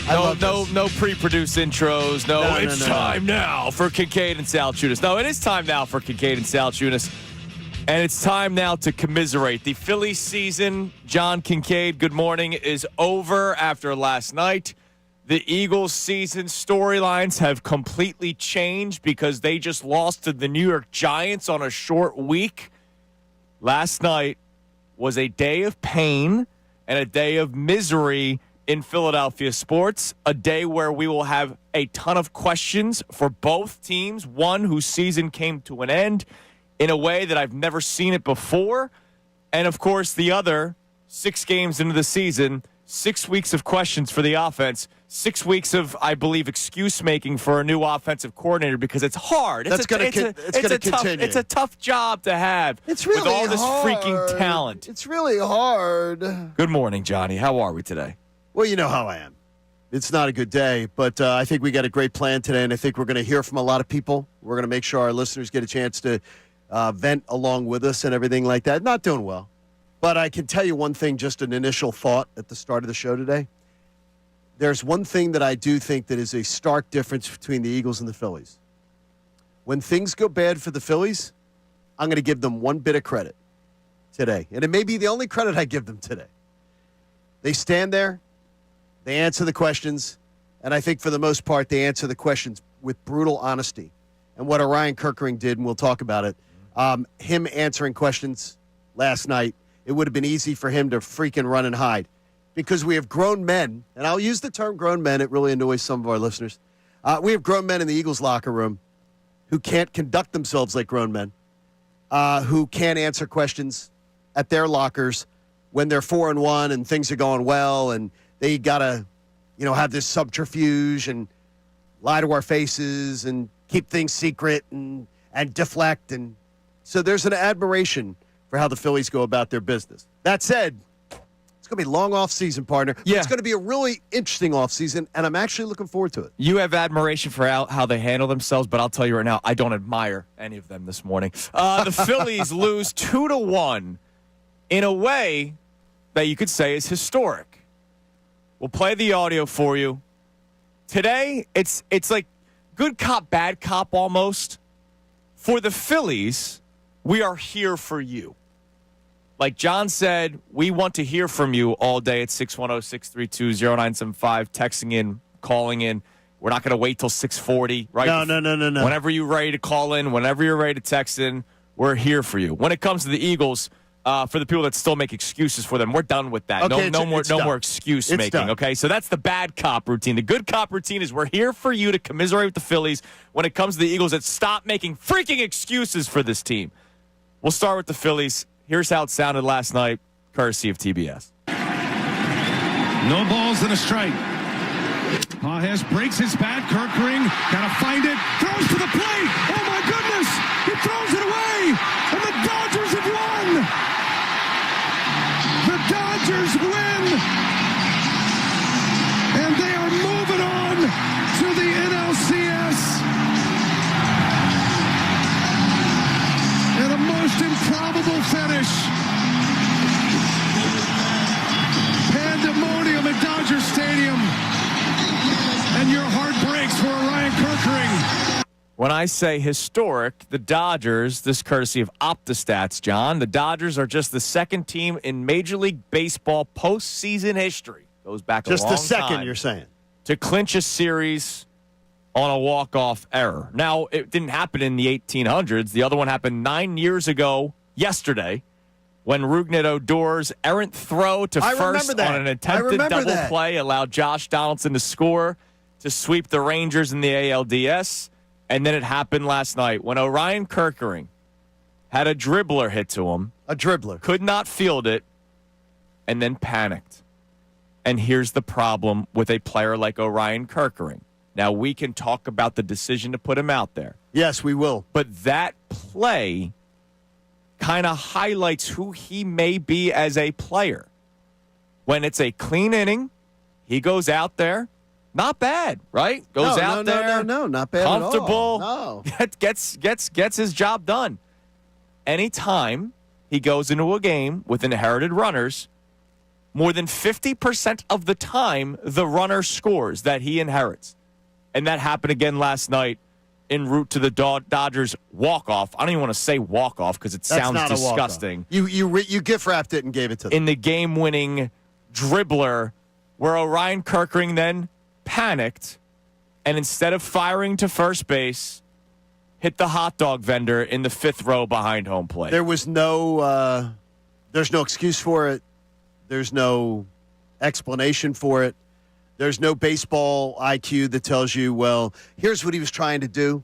No pre-produced intros. No, it's time now for Kincade and Salciunas. No, it is time now for Kincade and Salciunas. And it's time now to commiserate. The Phillies season, John Kincade, good morning, is over after last night. The Eagles season storylines have completely changed because they just lost to the New York Giants on a short week. Last night was a day of pain and a day of misery in Philadelphia sports, a day where we will have a ton of questions for both teams, one whose season came to an end in a way that I've never seen it before, and of course the other, 6 games into the season, 6 weeks of questions for the offense, 6 weeks of, I believe, excuse-making for a new offensive coordinator because it's hard. It's going to continue. It's a tough job to have with all this freaking talent. It's really hard. Good morning, Johnny. How are we today? Well, you know how I am. It's not a good day, but I think we got a great plan today, and I think we're going to hear from a lot of people. We're going to make sure our listeners get a chance to vent along with us and everything like that. Not doing well. But I can tell you one thing, just an initial thought at the start of the show today. There's one thing that I do think that is a stark difference between the Eagles and the Phillies. When things go bad for the Phillies, I'm going to give them one bit of credit today. And it may be the only credit I give them today. They stand there, they answer the questions, and I think for the most part they answer the questions with brutal honesty. And what Orion Kirkering did, and we'll talk about it, him answering questions last night, it would have been easy for him to freaking run and hide. Because we have grown men, and I'll use the term grown men, it really annoys some of our listeners. We have grown men in the Eagles locker room who can't conduct themselves like grown men, who can't answer questions at their lockers when they're 4-1 and things are going well, and they got to, have this subterfuge and lie to our faces and keep things secret and deflect. And so there's an admiration for how the Phillies go about their business. That said, it's going to be a long off-season, partner. Yeah. It's going to be a really interesting off-season, and I'm actually looking forward to it. You have admiration for how they handle themselves, but I'll tell you right now, I don't admire any of them this morning. The Phillies lose 2-1 in a way that you could say is historic. We'll play the audio for you. Today, it's like good cop, bad cop almost. For the Phillies, we are here for you. Like John said, we want to hear from you all day at 610-632-0975, texting in, calling in. We're not going to wait till 6:40, right? No. Whenever you're ready to call in, whenever you're ready to text in, we're here for you. When it comes to the Eagles, for the people that still make excuses for them, we're done with that. Okay, no more excuse making, done. okay? So that's the bad cop routine. The good cop routine is we're here for you to commiserate with the Phillies. When it comes to the Eagles, it's stop making freaking excuses for this team. We'll start with the Phillies. Here's how it sounded last night, courtesy of TBS. No balls and a strike. Pages breaks his bat. Kirkering gotta find it. Throws to the plate. Oh my goodness! He throws it away, and the Dodgers have won. The Dodgers win, and they are moving on to the NLCS. And a most improbable finish. Pandemonium at Dodger Stadium. And your heart breaks for Orion Kirkering. When I say historic, the Dodgers, this courtesy of OptaStats, John, the Dodgers are just the second team in Major League Baseball postseason history. Goes back a long time. Just the second, you're saying. To clinch a series on a walk-off error. Now, it didn't happen in the 1800s. The other one happened 9 years ago yesterday when Rougned Odor's errant throw to first on an attempted double play allowed Josh Donaldson to score to sweep the Rangers in the ALDS. And then it happened last night when Orion Kirkering had a dribbler hit to him. A dribbler. Could not field it, and then panicked. And here's the problem with a player like Orion Kirkering. Now, we can talk about the decision to put him out there. Yes, we will. But that play kind of highlights who he may be as a player. When it's a clean inning, he goes out there. Not bad, right? Goes out there. No, not bad comfortable, at all. No. Gets his job done. Anytime he goes into a game with inherited runners, more than 50% of the time the runner scores that he inherits. And that happened again last night en route to the Dodgers walk-off. I don't even want to say walk-off because it sounds disgusting. You gift-wrapped it and gave it to them. In the game-winning dribbler where Orion Kerkering then panicked and instead of firing to first base, hit the hot dog vendor in the fifth row behind home plate. There was there's no excuse for it. There's no explanation for it. There's no baseball IQ that tells you, well, here's what he was trying to do.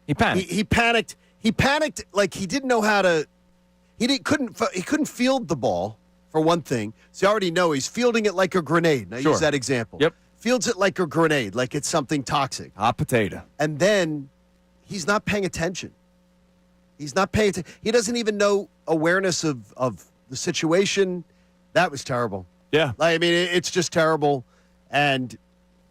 He panicked. He panicked. He panicked like he didn't know how to. He couldn't field the ball for one thing. So you already know he's fielding it like a grenade. Now use that example. Yep. Fields it like a grenade, like it's something toxic. Hot potato. And then he's not paying attention. He's not paying attention. He doesn't even know awareness of the situation. That was terrible. Yeah. I mean, it's just terrible. And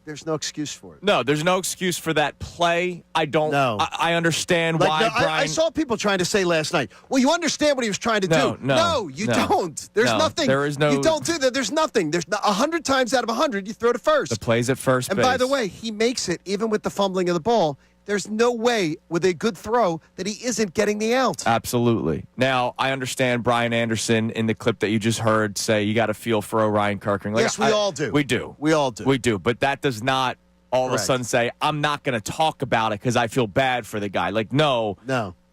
there's no excuse for it. No, there's no excuse for that play. I don't. No. I understand why, Brian. I saw people trying to say last night, well, you understand what he was trying to do. No, you don't. There's nothing. There is no. You don't do that. There's nothing. There's 100 times out of 100, you throw to first. The play's at first base. And by the way, he makes it even with the fumbling of the ball. There's no way with a good throw that he isn't getting the out. Absolutely. Now, I understand Brian Anderson in the clip that you just heard say you got to feel for Orion Kerkering. Yes, we all do. We do. We all do. We do. But that does not all Correct. of a sudden say, I'm not going to talk about it because I feel bad for the guy. Like, no.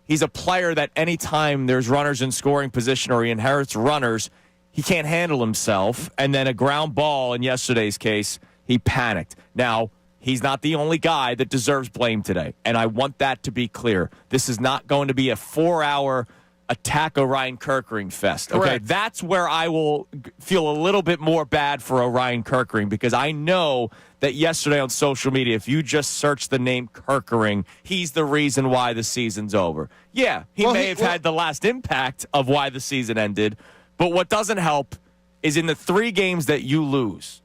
He's a player that anytime there's runners in scoring position or he inherits runners, he can't handle himself. And then a ground ball in yesterday's case, he panicked. Now, he's not the only guy that deserves blame today, and I want that to be clear. This is not going to be a 4-hour attack Orion Kerkering fest. Okay, Correct. that's where I will feel a little bit more bad for Orion Kerkering because I know that yesterday on social media, if you just search the name Kerkering, he's the reason why the season's over. Yeah, he may have had the last impact of why the season ended, but what doesn't help is in the 3 games that you lose,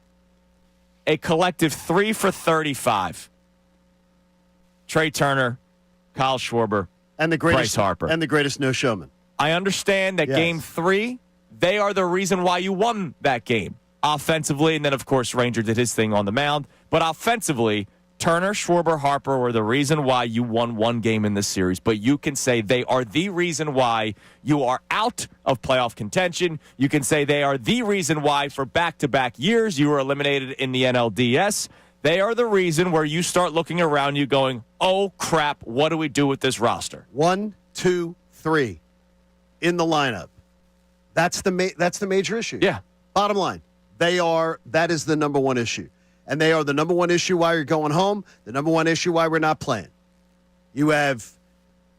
a collective 3 for 35. Trey Turner, Kyle Schwarber, and the greatest Bryce Harper. And the greatest no showman. I understand that Game 3, they are the reason why you won that game. Offensively, and then, of course, Ranger did his thing on the mound. But offensively, Turner, Schwarber, Harper were the reason why you won one game in this series. But you can say they are the reason why you are out of playoff contention. You can say they are the reason why for back-to-back years you were eliminated in the NLDS. They are the reason where you start looking around you going, oh, crap, what do we do with this roster? 1, 2, 3 in the lineup. That's the major issue. Yeah. Bottom line, that is the number one issue. And they are the number one issue why you're going home, the number one issue why we're not playing. You have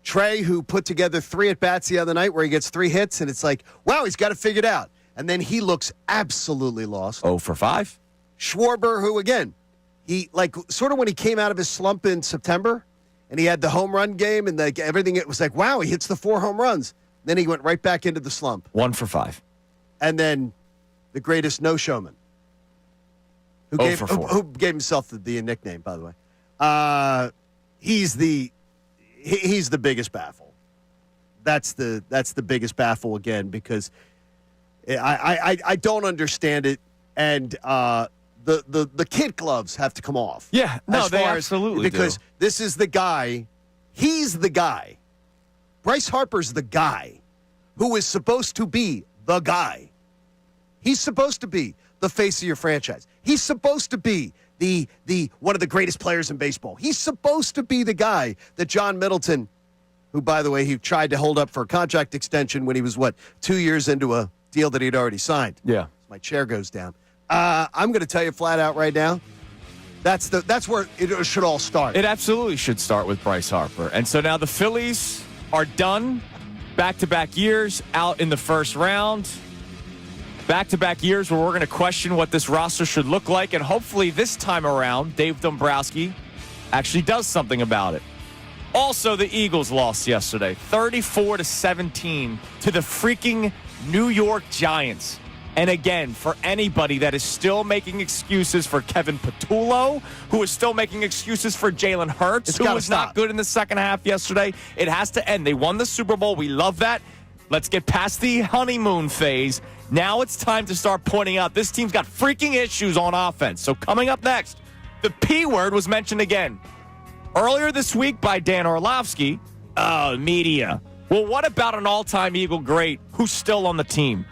Trey, who put together 3 at-bats the other night where he gets 3 hits, and it's like, wow, he's got it figured out. And then he looks absolutely lost. 0 for 5. Schwarber, who, again, he, like, sort of when he came out of his slump in September, and he had the home run game, and everything, it was like, wow, he hits the 4 home runs. Then he went right back into the slump. 1 for 5. And then the greatest no-showman. Who gave himself the nickname, by the way. He's the biggest baffle. That's the biggest baffle again because I don't understand it, and the kid gloves have to come off. Yeah, no, they absolutely because do. This is the guy. He's the guy. Bryce Harper's the guy who is supposed to be the guy. He's supposed to be the face of your franchise. He's supposed to be the one of the greatest players in baseball. He's supposed to be the guy that John Middleton, who, by the way, he tried to hold up for a contract extension when he was, 2 years into a deal that he'd already signed. Yeah. My chair goes down. I'm going to tell you flat out right now, that's where it should all start. It absolutely should start with Bryce Harper. And so now the Phillies are done. Back-to-back years out in the first round. Back-to-back years where we're going to question what this roster should look like. And hopefully this time around, Dave Dombrowski actually does something about it. Also, the Eagles lost yesterday, 34-17 to the freaking New York Giants. And again, for anybody that is still making excuses for Kevin Patullo, who is still making excuses for Jalen Hurts, who was not good in the second half yesterday, it has to end. They won the Super Bowl. We love that. Let's get past the honeymoon phase. Now it's time to start pointing out this team's got freaking issues on offense. So coming up next, the P word was mentioned again. Earlier this week by Dan Orlovsky. Oh, media. Well, what about an all-time Eagle great who's still on the team?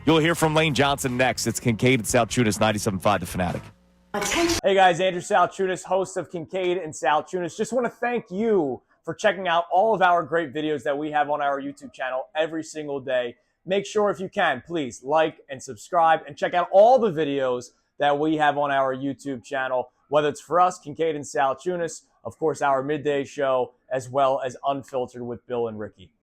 You'll hear from Lane Johnson next. It's Kincade and Salciunas, 97.5 The Fanatic. Hey guys, Andrew Salciunas, host of Kincade and Salciunas. Just want to thank you for checking out all of our great videos that we have on our YouTube channel every single day. Make sure, if you can, please like and subscribe and check out all the videos that we have on our YouTube channel, whether it's for us, Kincade and Salciunas, of course, our midday show, as well as Unfiltered with Bill and Ricky.